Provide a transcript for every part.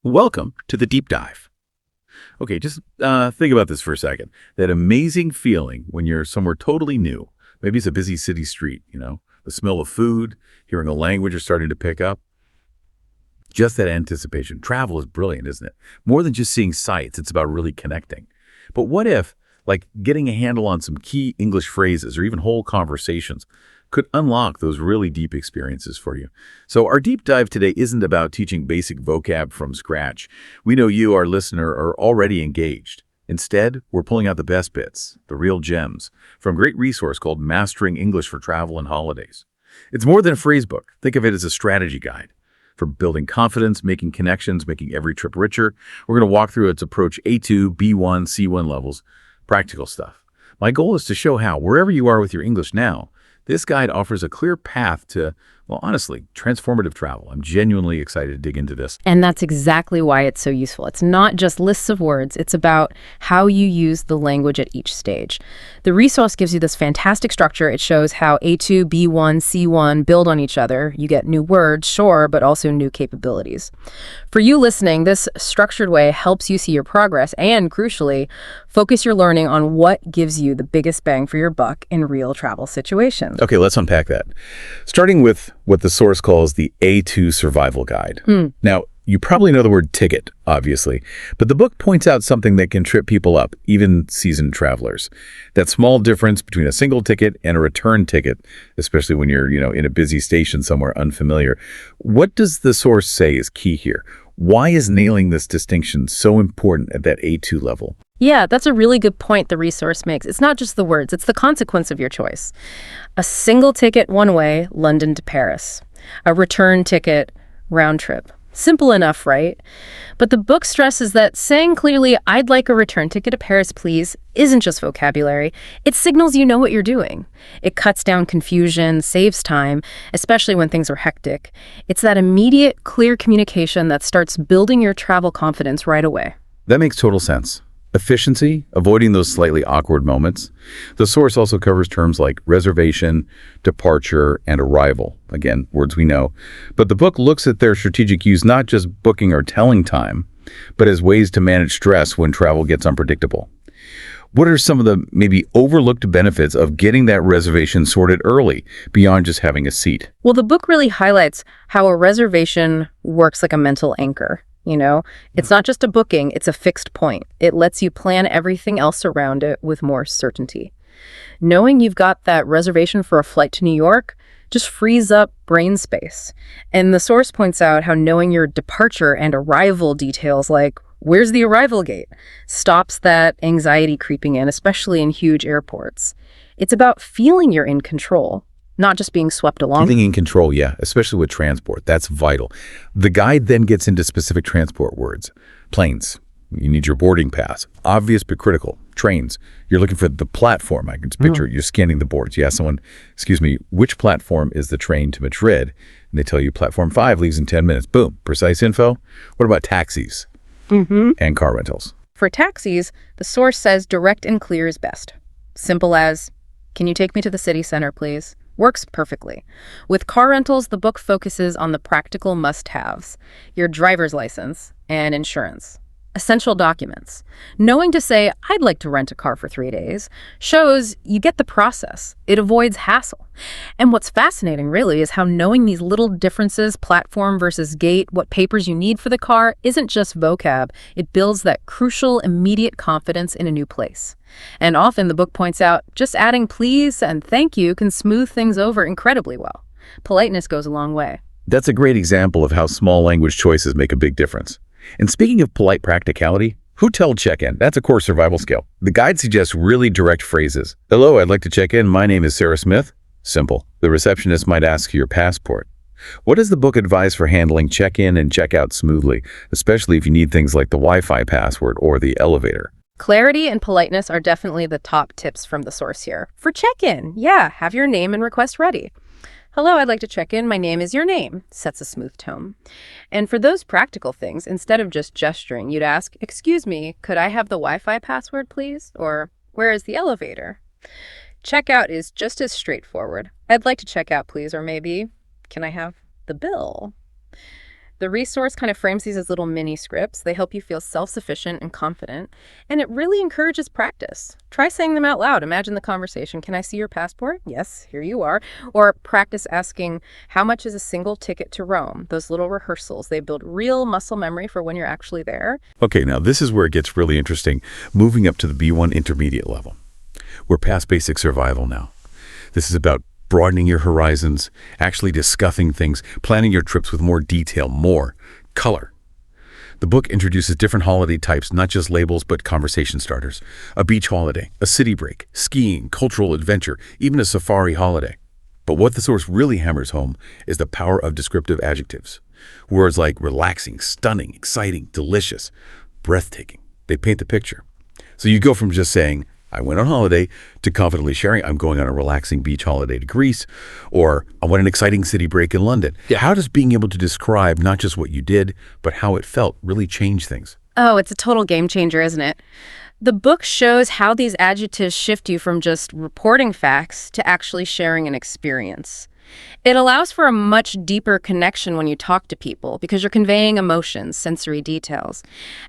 Welcome to the deep dive. Okay, just think about this for a second. That amazing feeling when you're somewhere totally new. Maybe it's a busy city street, the smell of food, hearing a language you're starting to pick up. Just that anticipation. Travel is brilliant, isn't it? More than just seeing sights, it's about really connecting. But what if, like, getting a handle on some key English phrases or even whole conversations could unlock those really deep experiences for you? So our deep dive today isn't about teaching basic vocab from scratch. We know you, our listener, are already engaged. Instead, we're pulling out the best bits, the real gems, from a great resource called Mastering English for Travel and Holidays. It's more than a phrase book. Think of it as a strategy guide for building confidence, making connections, making every trip richer. We're going to walk through its approach A2, B1, C1 levels, practical stuff. My goal is to show how, wherever you are with your English now, this guide offers a clear path to, well, honestly, transformative travel. I'm genuinely excited to dig into this. And that's exactly why it's so useful. It's not just lists of words. It's about how you use the language at each stage. The resource gives you this fantastic structure. It shows how A2, B1, C1 build on each other. You get new words, sure, but also new capabilities. For you listening, this structured way helps you see your progress and, crucially, focus your learning on what gives you the biggest bang for your buck in real travel situations. Okay, let's unpack that. Starting with what the source calls the A2 Survival Guide. Now, you probably know the word ticket, obviously, but the book points out something that can trip people up, even seasoned travelers. That small difference between a single ticket and a return ticket, especially when you're, in a busy station somewhere unfamiliar. What does the source say is key here? Why is nailing this distinction so important at that A2 level? Yeah, that's a really good point the resource makes. It's not just the words, it's the consequence of your choice. A single ticket one way, London to Paris. A return ticket, round trip. Simple enough, right? But the book stresses that saying clearly, "I'd like a return ticket to Paris, please," isn't just vocabulary. It signals you know what you're doing. It cuts down confusion, saves time, especially when things are hectic. It's that immediate, clear communication that starts building your travel confidence right away. That makes total sense. Efficiency, avoiding those slightly awkward moments. The source also covers terms like reservation, departure, and arrival. Again, words we know. But the book looks at their strategic use not just booking or telling time, but as ways to manage stress when travel gets unpredictable. What are some of the maybe overlooked benefits of getting that reservation sorted early, beyond just having a seat? Well, the book really highlights how a reservation works like a mental anchor. It's not just a booking, it's a fixed point. It lets you plan everything else around it with more certainty. Knowing you've got that reservation for a flight to New York just frees up brain space. And the source points out how knowing your departure and arrival details, like where's the arrival gate, stops that anxiety creeping in, especially in huge airports. It's about feeling you're in control, not just being swept along. Feeling in control, yeah, especially with transport. That's vital. The guide then gets into specific transport words. Planes, you need your boarding pass. Obvious but critical. Trains, you're looking for the platform. I can just picture you're scanning the boards. You ask someone, excuse me, which platform is the train to Madrid? And they tell you platform 5 leaves in 10 minutes. Boom, precise info. What about taxis and car rentals? For taxis, the source says direct and clear is best. Simple as, can you take me to the city center, please? Works perfectly. With car rentals, the book focuses on the practical must-haves, your driver's license and insurance, essential documents. Knowing to say, "I'd like to rent a car for 3 days," shows you get the process. It avoids hassle. And what's fascinating, really, is how knowing these little differences, platform versus gate, what papers you need for the car, isn't just vocab. It builds that crucial, immediate confidence in a new place. And often, the book points out, just adding please and thank you can smooth things over incredibly well. Politeness goes a long way. That's a great example of how small language choices make a big difference. And speaking of polite practicality, hotel check-in, that's a core survival skill. The guide suggests really direct phrases. "Hello, I'd like to check in. My name is Sarah Smith." Simple. The receptionist might ask for your passport. What does the book advise for handling check-in and check-out smoothly, especially if you need things like the Wi-Fi password or the elevator? Clarity and politeness are definitely the top tips from the source here. For check-in, have your name and request ready. "Hello, I'd like to check in. My name is your name," sets a smooth tone. And for those practical things, instead of just gesturing, you'd ask, "Excuse me, could I have the Wi-Fi password, please?" Or, "Where is the elevator?" Checkout is just as straightforward. "I'd like to check out, please," or maybe, "Can I have the bill?" The resource kind of frames these as little mini scripts. They help you feel self-sufficient and confident, and it really encourages practice. Try saying them out loud. Imagine the conversation. Can I see your passport? Yes, here you are. Or practice asking, how much is a single ticket to Rome? Those little rehearsals, they build real muscle memory for when you're actually there. Okay, now this is where it gets really interesting, moving up to the B1 intermediate level. We're past basic survival now. This is about broadening your horizons, actually discussing things, planning your trips with more detail, more color. The book introduces different holiday types, not just labels, but conversation starters. A beach holiday, a city break, skiing, cultural adventure, even a safari holiday. But what the source really hammers home is the power of descriptive adjectives. Words like relaxing, stunning, exciting, delicious, breathtaking. They paint the picture. So you go from just saying, I went on holiday, to confidently sharing, I'm going on a relaxing beach holiday to Greece, or I went on an exciting city break in London. Yeah. How does being able to describe not just what you did, but how it felt really change things? Oh, it's a total game changer, isn't it? The book shows how these adjectives shift you from just reporting facts to actually sharing an experience. It allows for a much deeper connection when you talk to people because you're conveying emotions, sensory details.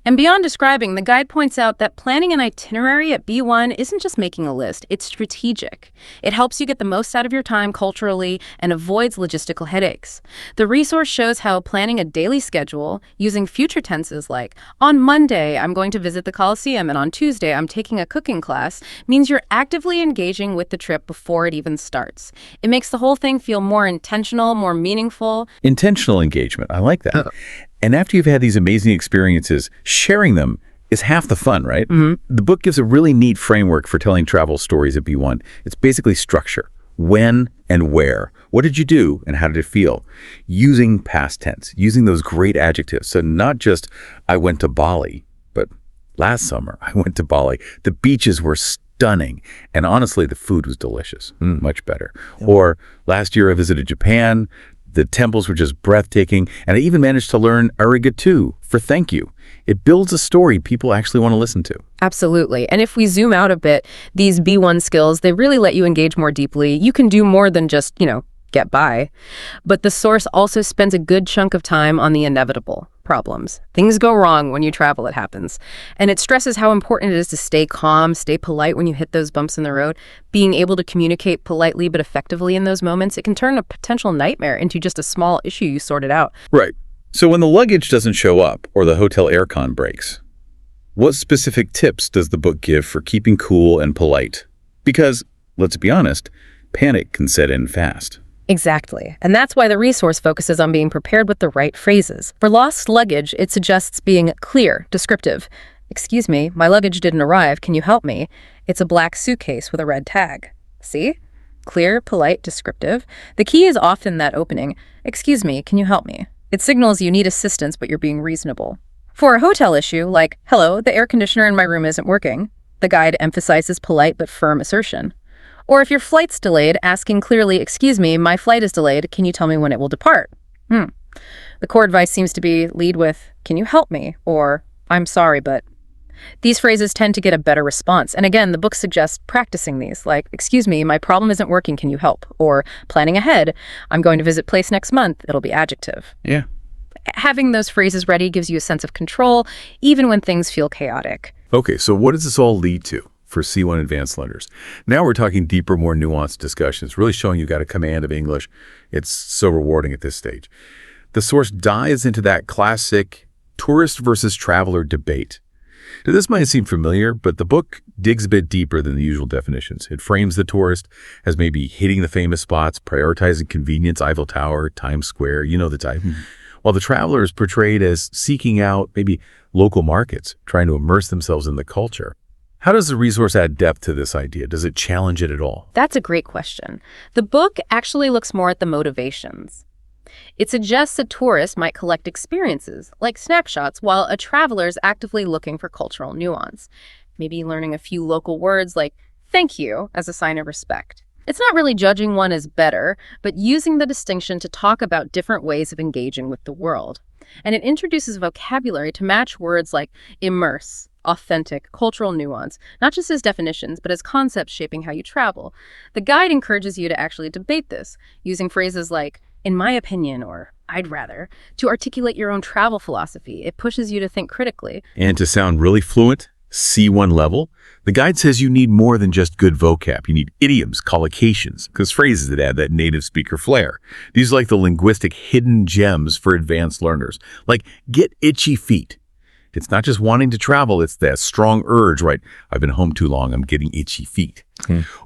And beyond describing, the guide points out that planning an itinerary at B1 isn't just making a list, it's strategic. It helps you get the most out of your time culturally and avoids logistical headaches. The resource shows how planning a daily schedule using future tenses like, on Monday, I'm going to visit the Colosseum, and on Tuesday, I'm taking a cooking class, means you're actively engaging with the trip before it even starts. It makes the whole thing feel more intentional, more meaningful. Intentional engagement. I like that. And after you've had these amazing experiences, sharing them is half the fun, right? The book gives a really neat framework for telling travel stories at B1. It's basically structure. When and where. What did you do and how did it feel? Using past tense, using those great adjectives. So not just, I went to Bali, but last summer I went to Bali. The beaches were stunning. And honestly, the food was delicious, much better. Or last year I visited Japan. The temples were just breathtaking. And I even managed to learn arigato for thank you. It builds a story people actually want to listen to. Absolutely. And if we zoom out a bit, these B1 skills, they really let you engage more deeply. You can do more than just, get by. But the source also spends a good chunk of time on the inevitable problems. Things go wrong when you travel, it happens. And it stresses how important it is to stay calm, stay polite when you hit those bumps in the road. Being able to communicate politely but effectively in those moments, it can turn a potential nightmare into just a small issue you sorted out. Right. So when the luggage doesn't show up or the hotel aircon breaks, what specific tips does the book give for keeping cool and polite? Because, let's be honest, panic can set in fast. Exactly. And that's why the resource focuses on being prepared with the right phrases. For lost luggage, it suggests being clear, descriptive. Excuse me, my luggage didn't arrive. Can you help me? It's a black suitcase with a red tag. See? Clear, polite, descriptive. The key is often that opening. Excuse me, can you help me? It signals you need assistance, but you're being reasonable. For a hotel issue, like, hello, the air conditioner in my room isn't working, the guide emphasizes polite but firm assertion. Or if your flight's delayed, asking clearly, excuse me, my flight is delayed, can you tell me when it will depart? The core advice seems to be lead with, can you help me? Or, I'm sorry, but... These phrases tend to get a better response. And again, the book suggests practicing these, like, excuse me, my problem isn't working, can you help? Or, planning ahead, I'm going to visit place next month, it'll be adjective. Yeah. Having those phrases ready gives you a sense of control, even when things feel chaotic. Okay, so what does this all lead to for C1 advanced learners? Now we're talking deeper, more nuanced discussions, really showing you got a command of English. It's so rewarding at this stage. The source dives into that classic tourist versus traveler debate. Now, this might seem familiar, but the book digs a bit deeper than the usual definitions. It frames the tourist as maybe hitting the famous spots, prioritizing convenience, Eiffel Tower, Times Square, you know the type. While the traveler is portrayed as seeking out maybe local markets, trying to immerse themselves in the culture. How does the resource add depth to this idea? Does it challenge it at all? That's a great question. The book actually looks more at the motivations. It suggests a tourist might collect experiences, like snapshots, while a traveler is actively looking for cultural nuance, maybe learning a few local words like thank you as a sign of respect. It's not really judging one as better, but using the distinction to talk about different ways of engaging with the world. And it introduces vocabulary to match words like immerse, authentic, cultural nuance, not just as definitions, but as concepts shaping how you travel. The guide encourages you to actually debate this, using phrases like, In my opinion, or I'd rather, to articulate your own travel philosophy. It pushes you to think critically. And to sound really fluent, C1 level, the guide says you need more than just good vocab. You need idioms, collocations, because phrases that add that native speaker flair. These are like the linguistic hidden gems for advanced learners. Like, get itchy feet. It's not just wanting to travel, it's that strong urge, right? I've been home too long, I'm getting itchy feet.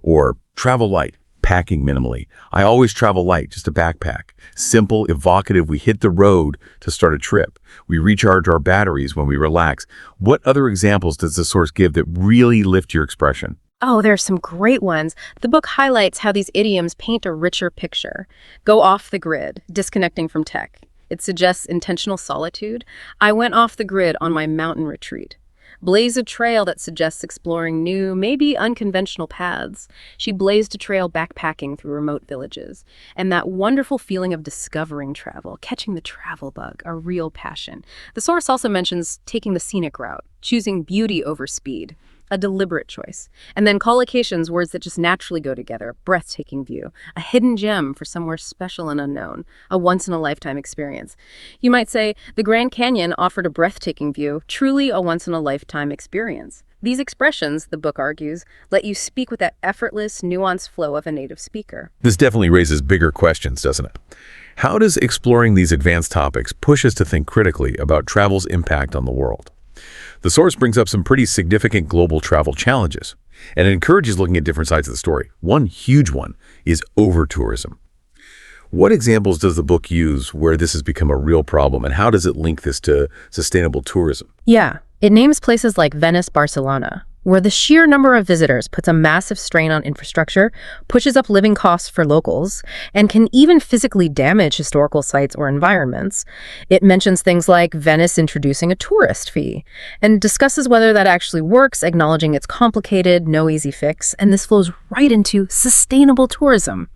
Or travel light, packing minimally. I always travel light, just a backpack. Simple, evocative, we hit the road to start a trip. We recharge our batteries when we relax. What other examples does the source give that really lift your expression? Oh, there's some great ones. The book highlights how these idioms paint a richer picture. Go off the grid, disconnecting from tech. It suggests intentional solitude. I went off the grid on my mountain retreat. Blaze a trail that suggests exploring new, maybe unconventional paths. She blazed a trail backpacking through remote villages. And that wonderful feeling of discovering travel, catching the travel bug, a real passion. The source also mentions taking the scenic route, choosing beauty over speed. A deliberate choice. And then collocations, words that just naturally go together, breathtaking view, a hidden gem for somewhere special and unknown, a once-in-a-lifetime experience. You might say, the Grand Canyon offered a breathtaking view, truly a once-in-a-lifetime experience. These expressions, the book argues, let you speak with that effortless, nuanced flow of a native speaker. This definitely raises bigger questions, doesn't it? How does exploring these advanced topics push us to think critically about travel's impact on the world? The source brings up some pretty significant global travel challenges, and it encourages looking at different sides of the story. One huge one is over-tourism. What examples does the book use where this has become a real problem, and how does it link this to sustainable tourism? Yeah, it names places like Venice, Barcelona, where the sheer number of visitors puts a massive strain on infrastructure, pushes up living costs for locals, and can even physically damage historical sites or environments. It mentions things like Venice introducing a tourist fee, and discusses whether that actually works, acknowledging it's complicated, no easy fix, and this flows right into sustainable tourism.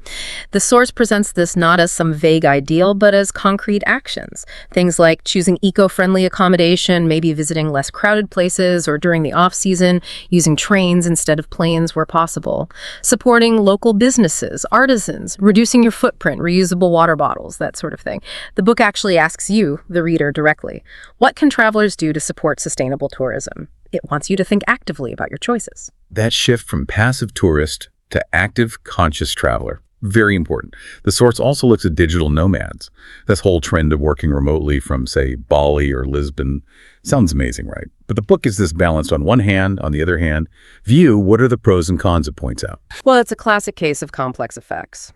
The source presents this not as some vague ideal, but as concrete actions. Things like choosing eco-friendly accommodation, maybe visiting less crowded places, or during the off-season, using trains instead of planes where possible, supporting local businesses, artisans, reducing your footprint, reusable water bottles, that sort of thing. The book actually asks you, the reader, directly, what can travelers do to support sustainable tourism? It wants you to think actively about your choices. That shift from passive tourist to active, conscious traveler. Very important. The source also looks at digital nomads. This whole trend of working remotely from, say, Bali or Lisbon sounds amazing, right? But the book is this balanced on one hand, on the other hand, view what are the pros and cons it points out. Well, it's a classic case of complex effects.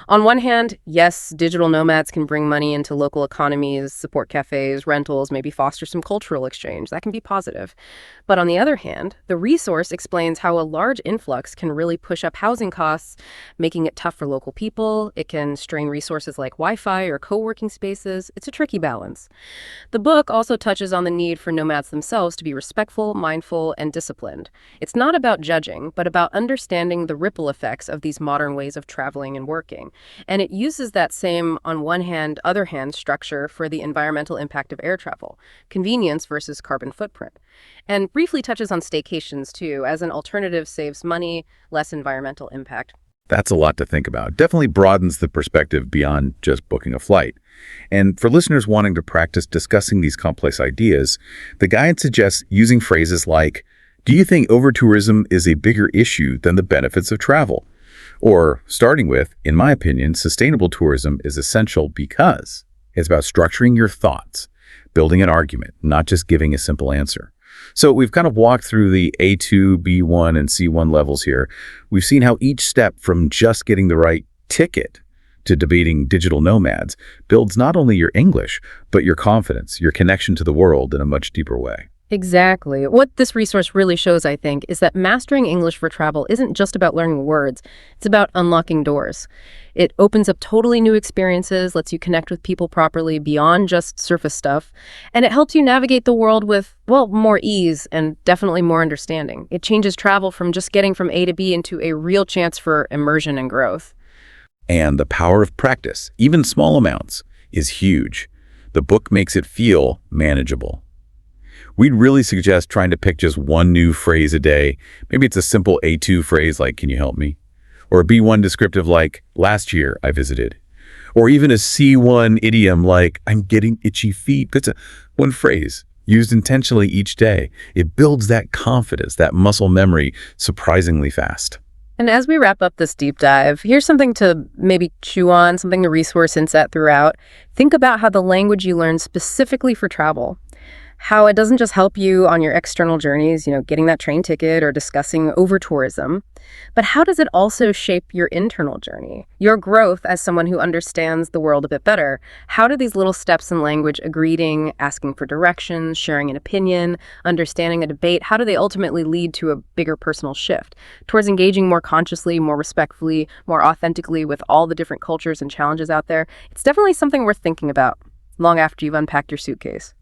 On one hand, yes, digital nomads can bring money into local economies, support cafes, rentals, maybe foster some cultural exchange. That can be positive. But on the other hand, the resource explains how a large influx can really push up housing costs, making it tough for local people. It can strain resources like Wi-Fi or co-working spaces. It's a tricky balance. The book also touches on the need for nomads themselves to be respectful, mindful, and disciplined. It's not about judging, but about understanding the ripple effects of these modern ways of traveling and working. And it uses that same on one hand, other hand structure for the environmental impact of air travel, convenience versus carbon footprint. And briefly touches on staycations too, as an alternative saves money, less environmental impact. That's a lot to think about. Definitely broadens the perspective beyond just booking a flight. And for listeners wanting to practice discussing these complex ideas, the guide suggests using phrases like, do you think over-tourism is a bigger issue than the benefits of travel? Or, starting with, in my opinion, sustainable tourism is essential because it's about structuring your thoughts, building an argument, not just giving a simple answer. So we've kind of walked through the A2, B1, and C1 levels here. We've seen how each step from just getting the right ticket to debating digital nomads builds not only your English, but your confidence, your connection to the world in a much deeper way. Exactly. What this resource really shows, I think, is that mastering English for travel isn't just about learning words. It's about unlocking doors. It opens up totally new experiences, lets you connect with people properly beyond just surface stuff, and it helps you navigate the world with, well, more ease and definitely more understanding. It changes travel from just getting from A to B into a real chance for immersion and growth. And the power of practice, even small amounts, is huge. The book makes it feel manageable. We'd really suggest trying to pick just one new phrase a day. Maybe it's a simple A2 phrase like, can you help me? Or a B1 descriptive like, last year I visited. Or even a C1 idiom like, I'm getting itchy feet. That's one phrase used intentionally each day. It builds that confidence, that muscle memory surprisingly fast. And as we wrap up this deep dive, here's something to maybe chew on, something to resource and set throughout. Think about how the language you learn specifically for travel, how it doesn't just help you on your external journeys, getting that train ticket or discussing over tourism, but how does it also shape your internal journey, your growth as someone who understands the world a bit better? How do these little steps in language, a greeting, asking for directions, sharing an opinion, understanding a debate, how do they ultimately lead to a bigger personal shift towards engaging more consciously, more respectfully, more authentically with all the different cultures and challenges out there? It's definitely something worth thinking about long after you've unpacked your suitcase.